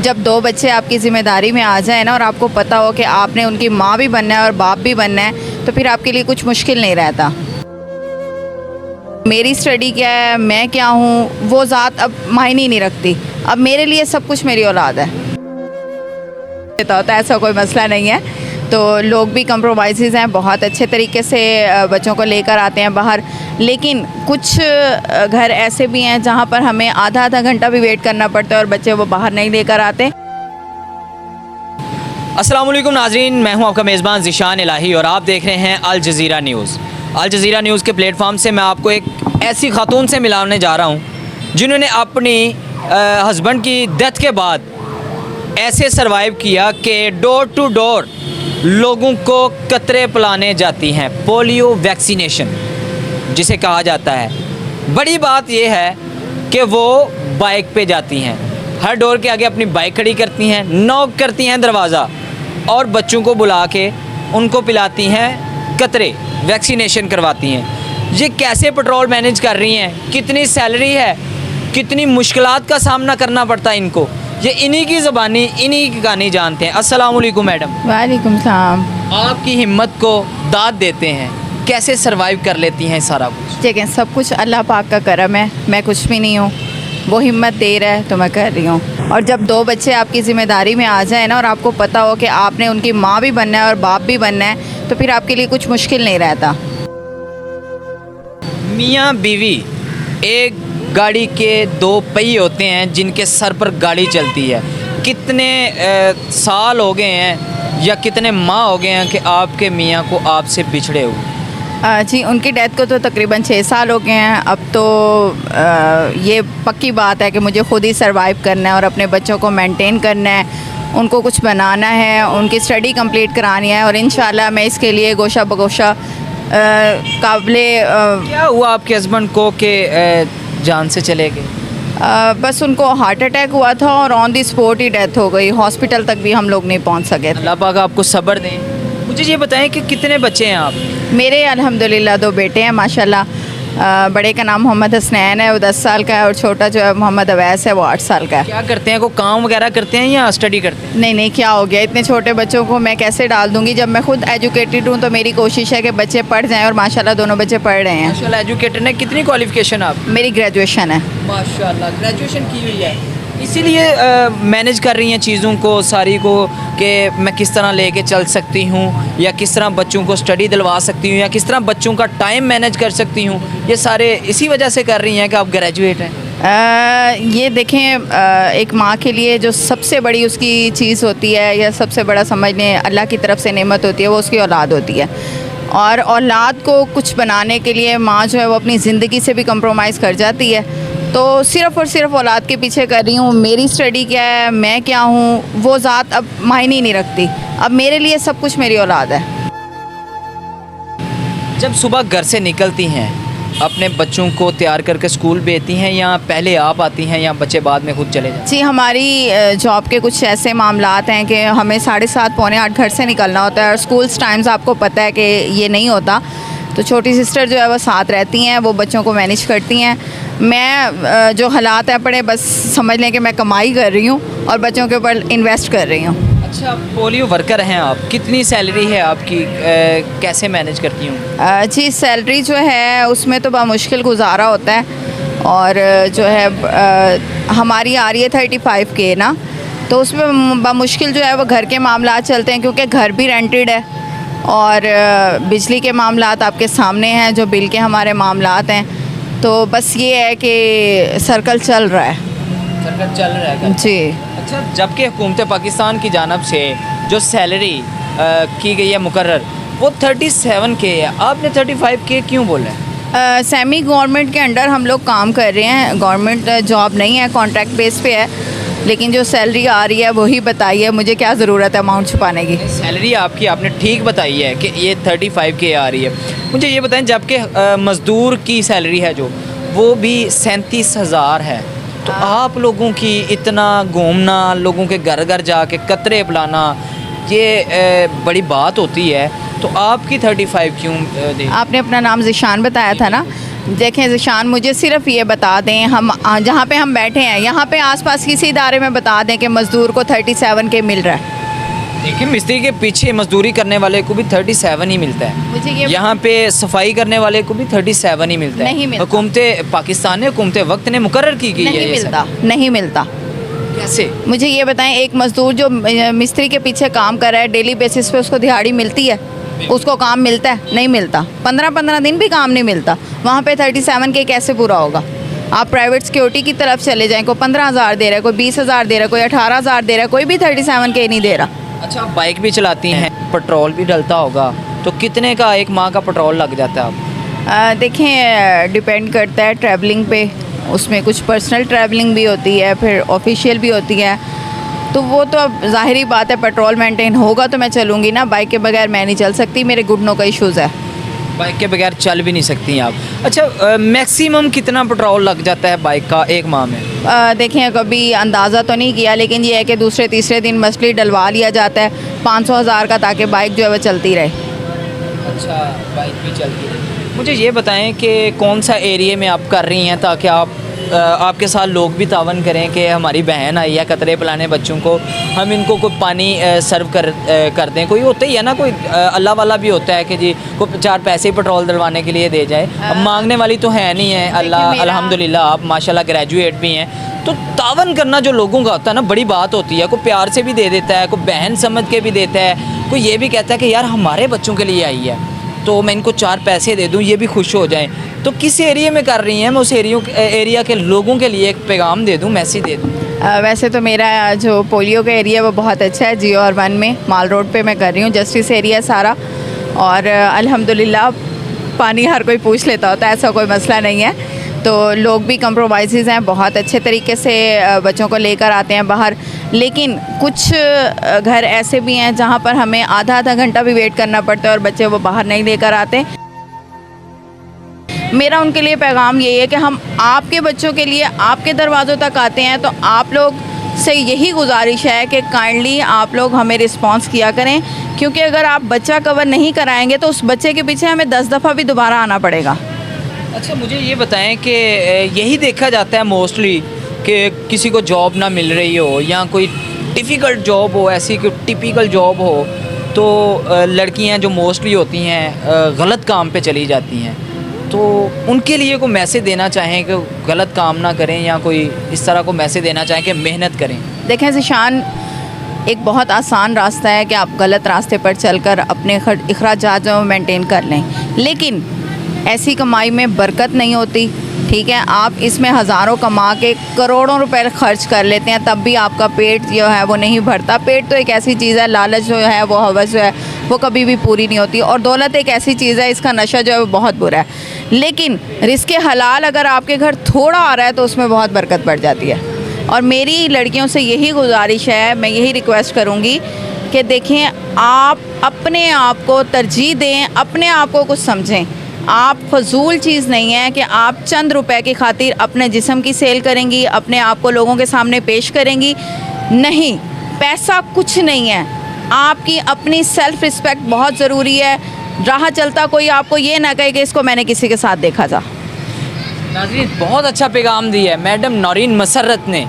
जब दो बच्चे आपकी ज़िम्मेदारी में आ जाए ना और आपको पता हो कि आपने उनकी माँ भी बनना है और बाप भी बनना है, तो फिर आपके लिए कुछ मुश्किल नहीं रहता। मेरी स्टडी क्या है, मैं क्या हूँ, वो ज़ात अब मायने नहीं रखती। अब मेरे लिए सब कुछ मेरी औलाद है। तो ऐसा कोई मसला नहीं है। तो लोग भी कंप्रोमाइज़ हैं, बहुत अच्छे तरीके से बच्चों को लेकर आते हैं बाहर। लेकिन कुछ घर ऐसे भी हैं जहाँ पर हमें आधा आधा घंटा भी वेट करना पड़ता है और बच्चे वो बाहर नहीं लेकर आते। अस्सलाम वालेकुम नाज़रीन, मैं हूं आपका मेज़बान ज़िशान इलाही और आप देख रहे हैं Al Jazeera news. Al Jazeera news के प्लेटफॉर्म से मैं आपको एक ऐसी खातून से मिलाने जा रहा हूं जिन्होंने अपनी हस्बैंड की डेथ के बाद ऐसे सरवाइव किया कि डोर टू डोर लोगों को कतरे पिलाने जाती हैं। पोलियो वैक्सीनेशन जिसे कहा जाता है। बड़ी बात यह है कि वो बाइक पे जाती हैं, हर डोर के आगे अपनी बाइक खड़ी करती हैं, नॉक करती हैं दरवाज़ा और बच्चों को बुला के उनको पिलाती हैं कतरे, वैक्सीनेशन करवाती हैं। ये कैसे पेट्रोल मैनेज कर रही हैं, कितनी सैलरी है, कितनी मुश्किलात का सामना करना पड़ता है इनको, ये इन्हीं की ज़बानी, इन्हीं की कहानी जानते हैं। अस्सलाम वालेकुम मैडम। वालेकुम सलाम। आपकी हिम्मत को दाद देते हैं, कैसे सरवाइव कर लेती हैं सारा कुछ? देखें, सब कुछ अल्लाह पाक का करम है, मैं कुछ भी नहीं हूँ। वो हिम्मत दे रहा है तो मैं कर रही हूँ। और जब दो बच्चे आपकी ज़िम्मेदारी में आ जाए ना और आपको पता हो कि आपने उनकी माँ भी बनना है और बाप भी बनना है, तो फिर आपके लिए कुछ मुश्किल नहीं रहता। मियाँ बीवी एक गाड़ी के दो पहिए होते हैं जिनके सर पर गाड़ी चलती है। कितने साल हो गए हैं या कितने माह हो गए हैं कि आपके मियाँ को आपसे बिछड़े हुए? जी, उनकी डेथ को तो तकरीबन 6 साल हो गए हैं। अब तो ये पक्की बात है कि मुझे ख़ुद ही सरवाइव करना है और अपने बच्चों को मेंटेन करना है, उनको कुछ बनाना है, उनकी स्टडी कंप्लीट करानी है और इंशाल्लाह मैं इसके लिए गोशा बगोशा काबिले। क्या हुआ आपके हस्बैंड को कि जान से चले गए? बस उनको हार्ट अटैक हुआ था और on the spot he death हो गई। हॉस्पिटल तक भी हम लोग नहीं पहुंच सके थे। अल्लाह पाक आपको सब्र दें। मुझे ये बताएं कि कितने बच्चे हैं आप? मेरे अल्हम्दुलिल्लाह 2 बेटे हैं माशाल्लाह। बड़े का नाम मोहम्मद हसनैन है, वो 10 साल का है, और छोटा जो है मोहम्मद अवैस है, वो 8 साल का है। क्या करते हैं? को काम वगैरह करते हैं या स्टडी करते हैं? नहीं, क्या हो गया, इतने छोटे बच्चों को मैं कैसे डाल दूँगी। जब मैं खुद एजुकेटेड हूँ तो मेरी कोशिश है कि बच्चे पढ़ जाएँ और माशाल्लाह दोनों बच्चे पढ़ रहे हैं। माशाल्लाह एजुकेटेड है। कितनी क्वालिफिकेशन आप? मेरी ग्रेजुएशन है। माशाल्लाह ग्रेजुएशन की हुई है, इसीलिए मैनेज कर रही हैं चीज़ों को सारी को कि मैं किस तरह लेके चल सकती हूँ या किस तरह बच्चों को स्टडी दिलवा सकती हूँ या किस तरह बच्चों का टाइम मैनेज कर सकती हूँ। ये सारे इसी वजह से कर रही हैं कि आप ग्रेजुएट हैं। ये देखें, एक माँ के लिए जो सबसे बड़ी उसकी चीज़ होती है या सबसे बड़ा समझ लें अल्लाह की तरफ से नेमत होती है, वो उसकी औलाद होती है। और औलाद को कुछ बनाने के लिए माँ जो है वो अपनी ज़िंदगी से भी कंप्रोमाइज़ कर जाती है। तो सिर्फ़ और सिर्फ औलाद के पीछे कर रही हूँ। मेरी स्टडी क्या है, मैं क्या हूँ, वो ज़ात अब मायने नहीं रखती। अब मेरे लिए सब कुछ मेरी औलाद है। जब सुबह घर से निकलती हैं अपने बच्चों को तैयार करके स्कूल भेजती हैं या पहले आप आती हैं या बच्चे बाद में खुद चले जाते हैं? जी, हमारी जॉब के कुछ ऐसे मामलात हैं कि हमें 7:30 पौने 8 घर से निकलना होता है और स्कूल्स टाइम्स आपको पता है कि ये नहीं होता। तो छोटी सिस्टर जो है वो साथ रहती हैं, वो बच्चों को मैनेज करती हैं। मैं जो हालात हैं पड़े, बस समझ लें कि मैं कमाई कर रही हूँ और बच्चों के ऊपर इन्वेस्ट कर रही हूँ। अच्छा, पोलियो वर्कर हैं आप, कितनी सैलरी है आपकी, कैसे मैनेज करती हूँ? जी, सैलरी जो है उसमें तो मुश्किल गुजारा होता है और जो है हमारी आ रही है 35K ना, तो उसमें मुश्किल जो है वो घर के मामलात चलते हैं क्योंकि घर भी रेंटेड है और बिजली के मामलात आपके सामने हैं, जो बिल के हमारे मामलात हैं। तो बस ये है कि सर्कल चल रहा है। सर्कल चल रहा है जी। अच्छा, जबकि हुकूमत पाकिस्तान की जानब से जो सैलरी की गई है मुकर्रर वो 37K है, आपने 35K क्यों बोला है? सेमी गवर्नमेंट के अंडर हम लोग काम कर रहे हैं, गवर्नमेंट जॉब नहीं है, कॉन्ट्रैक्ट बेस पे है, लेकिन जो सैलरी आ रही है वही बताइए, मुझे क्या ज़रूरत है अमाउंट छुपाने की। सैलरी आपकी आपने ठीक बताई है कि ये 35K आ रही है। मुझे ये बताएं, जबकि मज़दूर की सैलरी है जो वो भी 37,000 है, तो आप लोगों की इतना घूमना, लोगों के घर घर जाके कतरे पिलाना, ये बड़ी बात होती है, तो आपकी 35 क्यों दे? आपने अपना नाम ज़िशान बताया था ना, देखें ज़िशान, मुझे सिर्फ ये बता दें, हम जहाँ पे हम बैठे हैं यहाँ पे आसपास किसी इदारे में बता दें कि मज़दूर को 37 के मिल रहा है। देखिए मिस्त्री के पीछे मजदूरी करने वाले को भी 37 ही मिलता है। मुझे ये यहाँ पे सफाई करने वाले को भी 37 ही मिलता है। नहीं मिलता। हुकूमत पाकिस्तान ने, हुकूमत वक्त ने मुकर्रर की गई है नहीं ये सब। मिलता, नहीं मिलता। कैसे? मुझे ये बताएं, एक मज़दूर जो मिस्त्री के पीछे काम कर रहा है डेली बेसिस पे, उसको दिहाड़ी मिलती है? उसको काम मिलता है? नहीं मिलता। 15-15 दिन भी काम नहीं मिलता। वहाँ पे 37 के कैसे पूरा होगा? आप प्राइवेट सिक्योरिटी की तरफ चले जाएं, कोई 15,000 दे रहा है, कोई 20,000 दे रहा है, कोई 18,000 दे रहा है, कोई भी 37 के नहीं दे रहा। अच्छा, आप बाइक भी चलाती हैं, पेट्रोल भी डलता होगा, तो कितने का एक माह का पेट्रोल लग जाता है आप? देखें, डिपेंड करता है ट्रैवलिंग पे। उसमें कुछ पर्सनल ट्रैवलिंग भी होती है, फिर ऑफिशियल भी होती है, तो वो तो अब ज़ाहिरी बात है, पेट्रोल मेंटेन होगा तो मैं चलूँगी ना। बाइक के बगैर मैं नहीं चल सकती, मेरे घुटनों का इशूज़ है। बाइक के बगैर चल भी नहीं सकती आप। अच्छा, मैक्सिमम कितना पेट्रोल लग जाता है बाइक का एक माह में? देखें, कभी अंदाज़ा तो नहीं किया, लेकिन ये है कि दूसरे तीसरे दिन मछली डलवा लिया जाता है 500-1000 का, ताकि बाइक जो है वो चलती रहे। अच्छा, बाइक भी चलती है। मुझे ये बताएं कि कौन सा एरिया में आप कर रही हैं, ताकि आपके साथ लोग भी तावन करें कि हमारी बहन आई है कतरे पिलाने बच्चों को, हम इनको कोई पानी सर्व कर दें। कोई होता ही है ना, कोई अल्लाह वाला भी होता है कि जी कोई 4 पैसे ही पेट्रोल डलवाने के लिए दे जाए। अब मांगने वाली तो है नहीं है, अल्लाह अल्हम्दुलिल्लाह आप माशाल्लाह ग्रेजुएट भी हैं, तो तावन करना जो लोगों का होता है ना, बड़ी बात होती है। कोई प्यार से भी दे देता है, कोई बहन समझ के भी देता है, कोई ये भी कहता है कि यार हमारे बच्चों के लिए आई है तो मैं इनको 4 पैसे दे दूं, ये भी खुश हो जाएं। तो किस एरिया में कर रही हैं, मैं उस एरिया के लोगों के लिए एक पैगाम दे दूं, मैसेज दे दूं? वैसे तो मेरा जो पोलियो का एरिया वो बहुत अच्छा है, जियो और 1 में माल रोड पे मैं कर रही हूँ, जस्टिस एरिया सारा। और अल्हम्दुलिल्लाह पानी हर कोई पूछ लेता होता है, ऐसा कोई मसला नहीं है। तो लोग भी कंप्रोमाइज़ हैं, बहुत अच्छे तरीके से बच्चों को लेकर आते हैं बाहर। लेकिन कुछ घर ऐसे भी हैं जहाँ पर हमें आधा घंटा भी वेट करना पड़ता है और बच्चे वो बाहर नहीं लेकर आते। मेरा उनके लिए पैगाम यही है कि हम आपके बच्चों के लिए आपके दरवाज़ों तक आते हैं, तो आप लोग से यही गुजारिश है कि काइंडली आप लोग हमें रिस्पांस किया करें, क्योंकि अगर आप बच्चा कवर नहीं कराएंगे तो उस बच्चे के पीछे हमें 10 दफ़ा भी दोबारा आना पड़ेगा। अच्छा, मुझे ये बताएं कि यही देखा जाता है मोस्टली कि किसी को जॉब ना मिल रही हो या कोई डिफ़िकल्ट जॉब हो, ऐसी कोई टिपिकल जॉब हो, तो लड़कियां जो मोस्टली होती हैं गलत काम पे चली जाती हैं। तो उनके लिए कोई मैसेज देना चाहें कि गलत काम ना करें, या कोई इस तरह को मैसेज देना चाहें कि मेहनत करें? देखें ज़िशान, एक बहुत आसान रास्ता है कि आप गलत रास्ते पर चलकर अपने अखराजात जो मेंटेन कर लें, लेकिन ऐसी कमाई में बरकत नहीं होती। ठीक है, आप इसमें हज़ारों कमा के करोड़ों रुपए खर्च कर लेते हैं, तब भी आपका पेट जो है वो नहीं भरता। पेट तो एक ऐसी चीज़ है, लालच जो है वो हवस जो है वो कभी भी पूरी नहीं होती, और दौलत एक ऐसी चीज़ है, इसका नशा जो है वो बहुत बुरा है। लेकिन रिज़्क़ हलाल अगर आपके घर थोड़ा आ रहा है तो उसमें बहुत बरकत बढ़ जाती है। और मेरी लड़कियों से यही गुजारिश है, मैं यही रिक्वेस्ट करूँगी कि देखें, आप अपने आप को तरजीह दें, अपने आप को कुछ समझें। आप फजूल चीज़ नहीं है कि आप चंद रुपए की खातिर अपने जिस्म की सेल करेंगी, अपने आप को लोगों के सामने पेश करेंगी। नहीं, पैसा कुछ नहीं है, आपकी अपनी सेल्फ़ रिस्पेक्ट बहुत ज़रूरी है। राह चलता कोई आपको ये ना कहे कि इसको मैंने किसी के साथ देखा था। नाज़रीन, बहुत अच्छा पैगाम दिया है मैडम नौरीन मसर्रत ने,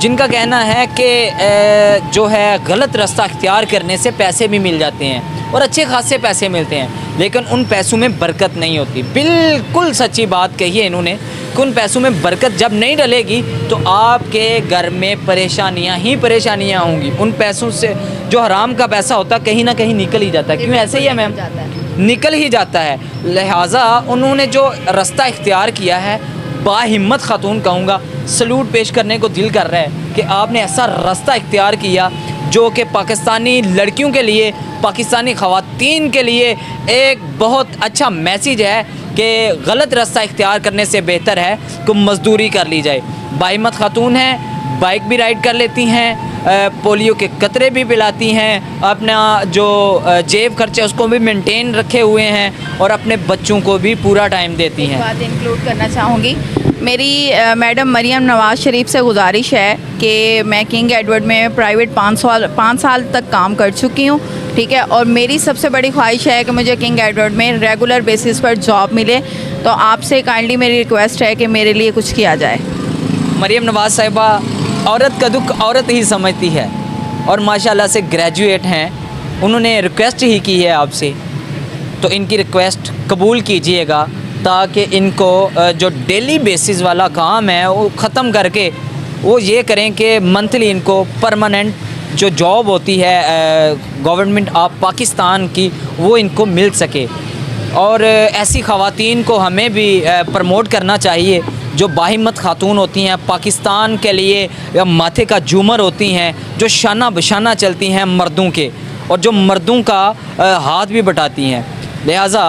जिनका कहना है कि जो है गलत रास्ता इख्तियार करने से पैसे भी मिल जाते हैं और अच्छे खासे पैसे मिलते हैं, लेकिन उन पैसों में बरकत नहीं होती। बिल्कुल सच्ची बात कही है इन्होंने कि उन पैसों में बरकत जब नहीं डलेगी तो आपके घर में परेशानियां ही परेशानियां होंगी। उन पैसों से जो हराम का पैसा होता है कहीं ना कहीं निकल ही जाता है। क्यों ऐसे ही है मैम, निकल ही जाता है। लिहाजा उन्होंने जो रास्ता इख्तियार किया है, बाहिम्मत खातून कहूँगा, सलूट पेश करने को दिल कर रहा है कि आपने ऐसा रास्ता इख्तियार किया जो कि पाकिस्तानी लड़कियों के लिए, पाकिस्तानी ख़वातीन के लिए एक बहुत अच्छा मैसेज है कि गलत रास्ता इख्तियार करने से बेहतर है कि मज़दूरी कर ली जाए। बाहिम्मत खातून हैं, बाइक भी राइड कर लेती हैं, पोलियो के कतरे भी पिलाती हैं, अपना जो जेब खर्चे उसको भी मेंटेन रखे हुए हैं और अपने बच्चों को भी पूरा टाइम देती हैं। बात इंक्लूड करना चाहूँगी, मेरी मैडम मरियम नवाज़ शरीफ से गुजारिश है कि मैं किंग एडवर्ड में प्राइवेट 5 साल तक काम कर चुकी हूँ। ठीक है, और मेरी सबसे बड़ी ख्वाहिश है कि मुझे किंग एडवर्ड में रेगुलर बेसिस पर जॉब मिले, तो आपसे काइंडली मेरी रिक्वेस्ट है कि मेरे लिए कुछ किया जाए। मरियम नवाज़ साहिबा औरत का दुख औरत ही समझती है और माशाल्लाह से ग्रेजुएट हैं, उन्होंने रिक्वेस्ट ही की है आपसे, तो इनकी रिक्वेस्ट कबूल कीजिएगा ताकि इनको जो डेली बेसिस वाला काम है वो ख़त्म करके वो ये करें कि मंथली इनको परमानेंट जो जॉब होती है गवर्नमेंट ऑफ पाकिस्तान की वो इनको मिल सके। और ऐसी ख़वातीन को हमें भी प्रमोट करना चाहिए जो बाहिम्मत खातून होती हैं, पाकिस्तान के लिए या माथे का झूमर होती हैं, जो शाना बशाना चलती हैं मर्दों के और जो मर्दों का हाथ भी बटाती हैं। लिहाजा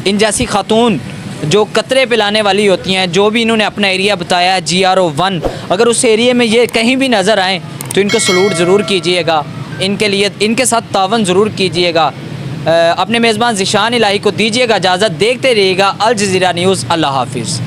इन जैसी खातून जो कतरे पिलाने वाली होती हैं, जो भी इन्होंने अपना एरिया बताया है GRO 1, अगर उस एरिया में ये कहीं भी नज़र आएँ तो इनको सलूट ज़रूर कीजिएगा, इनके लिए इनके साथ तावन ज़रूर कीजिएगा। अपने मेज़बान ज़िशान इलाही को दीजिएगा इजाज़त, देखते रहिएगा अल जज़ीरा न्यूज़। अल्लाह हाफिज़।